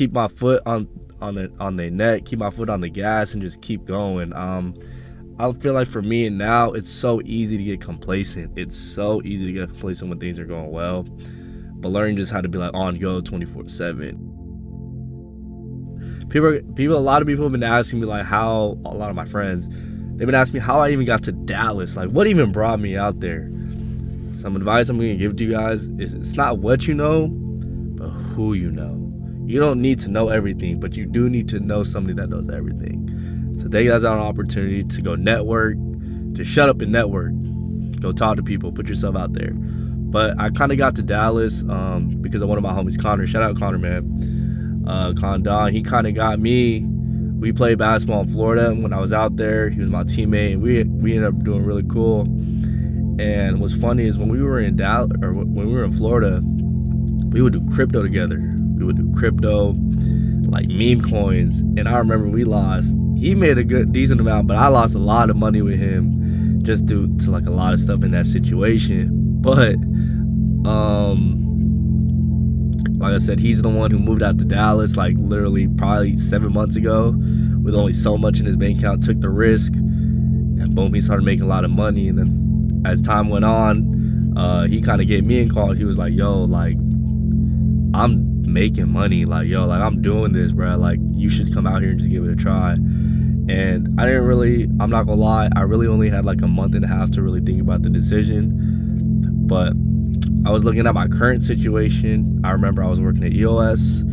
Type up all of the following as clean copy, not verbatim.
keep my foot on the neck, keep my foot on the gas, and just keep going. I feel like for me now, it's so easy to get complacent. It's so easy to get complacent when things are going well. But learning just how to be like on go 24/7. A lot of people have been asking me like how, a lot of my friends, they've been asking me how I even got to Dallas. Like what even brought me out there? Some advice I'm going to give to you guys is it's not what you know, but who you know. You don't need to know everything, but you do need to know somebody that knows everything. So take that as an opportunity to go network, to shut up and network. Go talk to people, put yourself out there. But I kind of got to Dallas because of one of my homies, Connor. Shout out Connor, man. Condon, he kind of got me. We played basketball in Florida when I was out there. He was my teammate, and we ended up doing really cool. And what's funny is when we were in Dallas, or when we were in Florida, we would do crypto together. We would do crypto, like meme coins. And I remember we lost. He made a decent amount, but I lost a lot of money with him just due to like a lot of stuff in that situation. But like I said, he's the one who moved out to Dallas like literally probably 7 months ago with only so much in his bank account, took the risk, and boom, he started making a lot of money. And then as time went on, he kind of gave me a call. He was like, yo, like, I'm making money, like, yo, like, I'm doing this, bro, like, you should come out here and just give it a try. And I'm not gonna lie, I really only had like a month and a half to really think about the decision. But I was looking at my current situation. I remember I was working at EOS.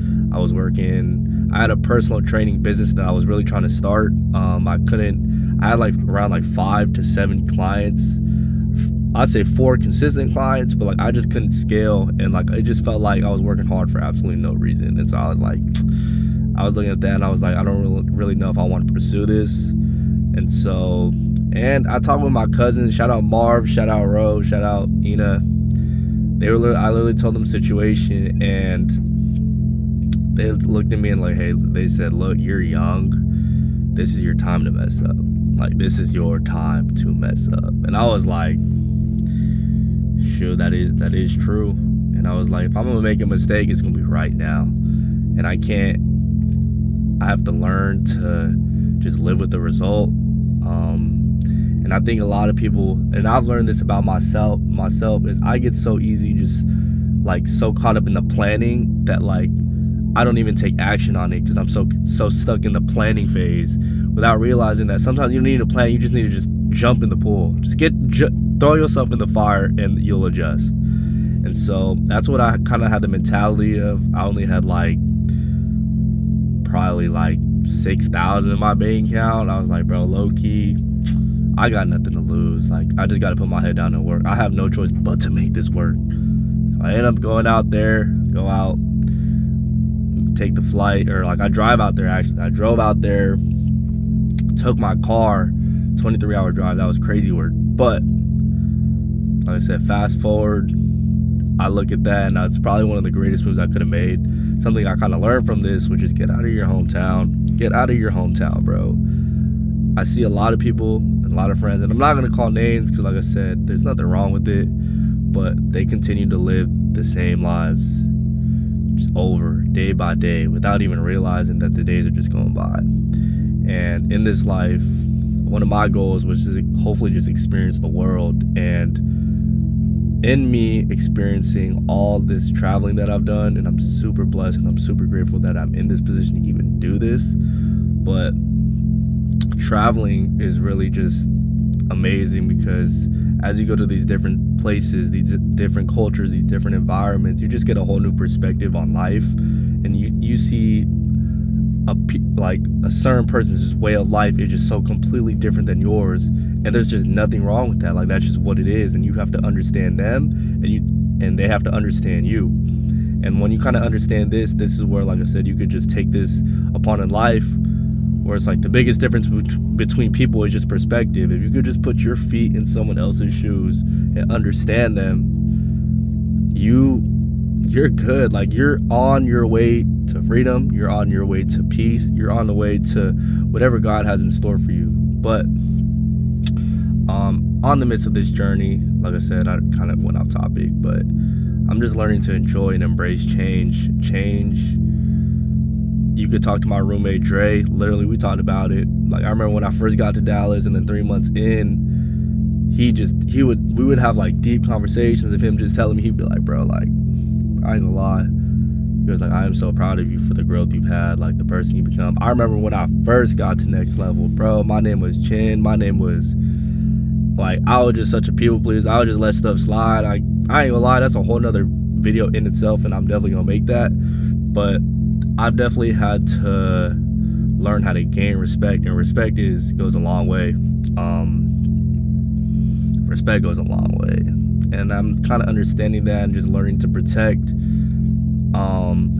I had a personal training business that I was really trying to start. I had like around like 5 to 7 clients. I'd say 4 consistent clients, but like I just couldn't scale, and like it just felt like I was working hard for absolutely no reason. And so I was looking at that and I was like, I don't really know if I want to pursue this. And I talked with my cousins. Shout out Marv, shout out Rose, shout out Ina. I literally told them the situation, and they looked at me and like, hey, they said, look, you're young. This is your time to mess up. Like, this is your time to mess up. And I was like, sure, that is true. And I was like, if I'm gonna make a mistake, it's gonna be right now. And I have to learn to just live with the result. And I think a lot of people, and I've learned this about myself is I get so easy, just like so caught up in the planning that like I don't even take action on it because I'm so stuck in the planning phase without realizing that sometimes you don't need to plan, you just need to just jump in the pool. Just throw yourself in the fire and you'll adjust. And so that's what I kind of had the mentality of. I only had like probably like 6,000 in my bank account. I was like, bro, low key, I got nothing to lose. Like, I just got to put my head down and work. I have no choice but to make this work. So I end up going out there, take the flight, or like I drive out there actually. I drove out there, took my car, 23-hour drive. That was crazy work. But like I said, fast forward, I look at that, and that's probably one of the greatest moves I could have made. Something I kind of learned from this, which is get out of your hometown. Get out of your hometown, bro. I see a lot of people and a lot of friends, and I'm not going to call names because, like I said, there's nothing wrong with it, but they continue to live the same lives just over day by day without even realizing that the days are just going by. And in this life, one of my goals was to hopefully just experience the world. And in me experiencing all this traveling that I've done, and I'm super blessed and I'm super grateful that I'm in this position to even do this, but traveling is really just amazing because as you go to these different places, these different cultures, these different environments, you just get a whole new perspective on life, and you see a certain person's just way of life is just so completely different than yours, and there's just nothing wrong with that. Like, that's just what it is, and you have to understand them, and they have to understand you. And when you kind of understand this is where, like I said, you could just take this upon in life, where it's like the biggest difference between people is just perspective. If you could just put your feet in someone else's shoes and understand them, you're good. Like, you're on your way to freedom, you're on your way to peace, you're on the way to whatever God has in store for you. But on the midst of this journey, like I said, I kind of went off topic, but I'm just learning to enjoy and embrace change. You could talk to my roommate Dre. Literally, we talked about it. Like, I remember when I first got to Dallas, and then 3 months in, we would have like deep conversations of him just telling me, he'd be like, bro, like, I ain't gonna lie. He was like, I am so proud of you for the growth you've had, like the person you become. I remember when I first got to Next Level, bro, my name was Chin. My name was, like, I was just such a people pleaser. I would just let stuff slide. I ain't gonna lie, that's a whole nother video in itself, and I'm definitely gonna make that. But I've definitely had to learn how to gain respect, and respect goes a long way. Respect goes a long way, and I'm kind of understanding that and just learning to protect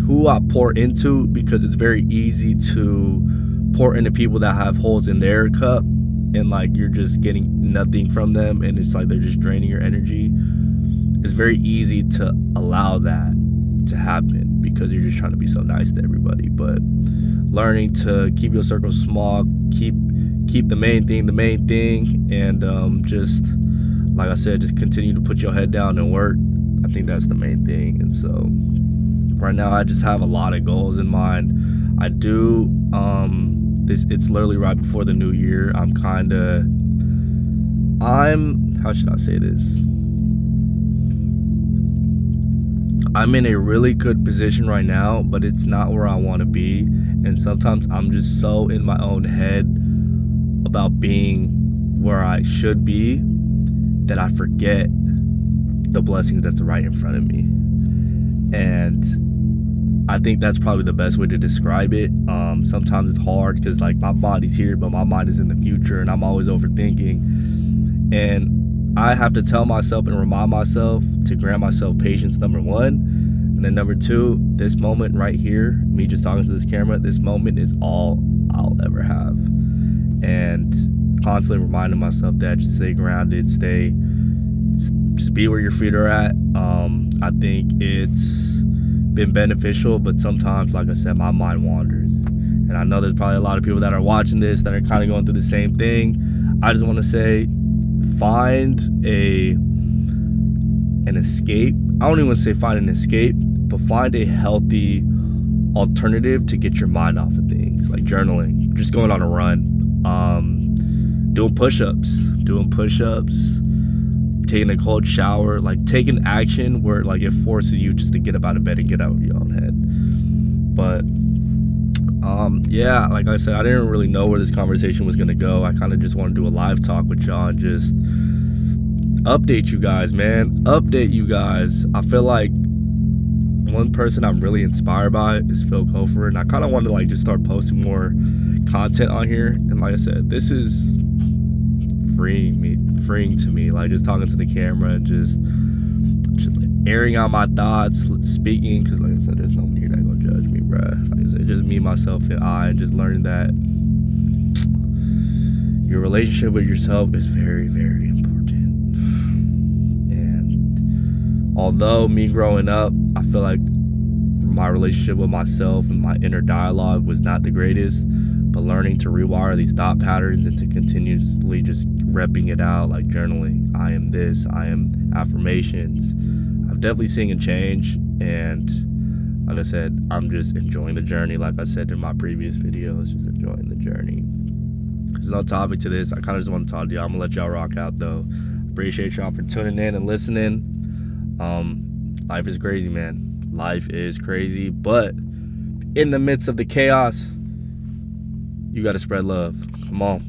who I pour into, because it's very easy to pour into people that have holes in their cup, and like you're just getting nothing from them, and it's like they're just draining your energy. It's very easy to allow that to happen because you're just trying to be so nice to everybody. But learning to keep your circle small, keep the main thing, and just like I said, just continue to put your head down and work. I think that's the main thing. And so right now I just have a lot of goals in mind. I do it's literally right before the new year. How should I say this? I'm in a really good position right now, but it's not where I want to be. And sometimes I'm just so in my own head about being where I should be that I forget the blessings that's right in front of me. And I think that's probably the best way to describe it. Sometimes it's hard because like my body's here, but my mind is in the future, and I'm always overthinking. And I have to tell myself and remind myself to grant myself patience, number one. And then number two, this moment right here, me just talking to this camera, this moment is all I'll ever have. And constantly reminding myself that, just stay grounded, just be where your feet are at. I think it's been beneficial, but sometimes, like I said, my mind wanders. And I know there's probably a lot of people that are watching this that are kind of going through the same thing. I just want to say, find an escape. I don't even want to say find an escape, but find a healthy alternative to get your mind off of things, like journaling, just going on a run, doing push-ups, taking a cold shower, like taking action where like it forces you just to get up out of bed and get out of your own head. But yeah, like I said, I didn't really know where this conversation was gonna go. I kind of just want to do a live talk with y'all and just update you guys, man. I feel like one person I'm really inspired by is Phil Kofer, and I kind of want to like just start posting more content on here. And like I said, this is freeing to me, like just talking to the camera and just airing out my thoughts, speaking, because like I said, there's nobody here that gonna judge me, bruh. Like I said, just me, myself, and I, and just learning that your relationship with yourself is very, very important. And although me growing up, I feel like my relationship with myself and my inner dialogue was not the greatest, but learning to rewire these thought patterns and to continuously just repping it out, like journaling, I am this, I am affirmations, I've definitely seen a change. And like I said, I'm just enjoying the journey. Like I said in my previous videos, just enjoying the journey. There's no topic to this. I kind of just want to talk to y'all. I'm gonna let y'all rock out though. Appreciate y'all for tuning in and listening. Life is crazy, man. Life is crazy, but in the midst of the chaos, you gotta spread love. Come on.